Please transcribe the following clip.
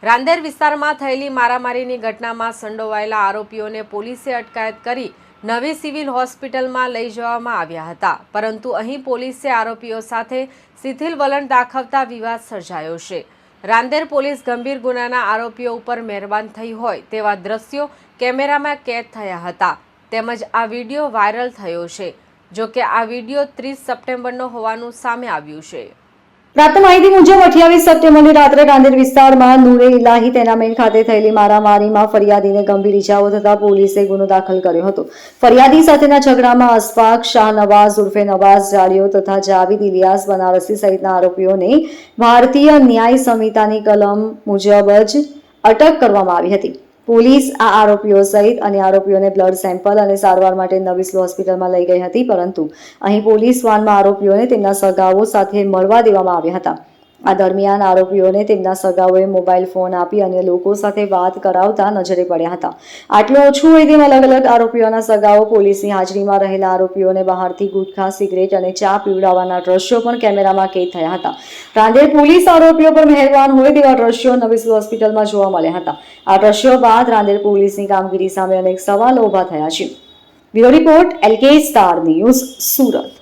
રાંદેર વિસ્તારમાં થયેલી મારામારીની ઘટનામાં સંડોવાયેલા આરોપીઓને પોલીસે અટકાયત કરી નવી સિવિલ હોસ્પિટલમાં લઈ જવામાં આવ્યા હતા, પરંતુ અહીં પોલીસે આરોપીઓ સાથે શિથિલ વલણ દાખવતા વિવાદ સર્જાયો છે। રાંદેર પોલીસ ગંભીર ગુનાના આરોપીઓ ઉપર મહેરબાન થઈ હોય તેવા દ્રશ્યો કેમેરામાં કેદ થયા હતા, તેમજ આ વિડીયો વાયરલ થયો છે। જો કે આ વિડીયો 30 સપ્ટેમ્બરનો હોવાનું સામે આવ્યું છે। પ્રાપ્ત માહિતી મુજબ 28 સપ્ટેમ્બરની રાત્રે રાંદેર વિસ્તારમાં નૂરે ઇલાહી તેનામેન ખાતે થયેલી મારામારીમાં ફરિયાદીને ગંભીર ઇજાઓ થતા પોલીસે ગુનો દાખલ કર્યો હતો। ફરિયાદી સાથેના ઝઘડામાં અશફાક શાહનવાઝ ઉર્ફે નવાઝ જાડિયો તથા જાવેદ ઇલિયાસ બનારસી સહિતના આરોપીઓને ભારતીય ન્યાય સંહિતાની કલમ મુજબ જ અટક કરવામાં આવી હતી। પોલીસ આ આરોપીઓ સહિત અન્ય આરોપીઓને બ્લડ સેમ્પલ અને સારવાર માટે નવી સિવિલ હોસ્પિટલમાં લઈ ગઈ હતી, પરંતુ અહીં પોલીસ વાનમાં આરોપીઓને તેમના સગાઓ સાથે મળવા દેવામાં આવ્યા હતા। આ દરમિયાન આરોપીઓને તેમના સગાઓએ મોબાઈલ ફોન આપી અન્ય લોકો સાથે વાત કરાવતા નજરે પડ્યા હતા। આટલું ઓછું હોય તેમ અલગ અલગ આરોપીઓના સગાઓ પોલીસની હાજરીમાં રહેલા આરોપીઓને બહારથી ગુટખા, સિગરેટ અને ચા પીવડાવવાના દ્રશ્યો પણ કેમેરામાં કેદ થયા હતા। રાંદેર પોલીસ આરોપીઓ પર મહેરબાન હોય તેવા દ્રશ્યો નવી સિવિલ હોસ્પિટલમાં જોવા મળ્યા હતા। આ દ્રશ્યો બાદ રાંદેર પોલીસની કામગીરી સામે અનેક સવાલો ઉભા થયા છે। Bureau report LK star news, Surat.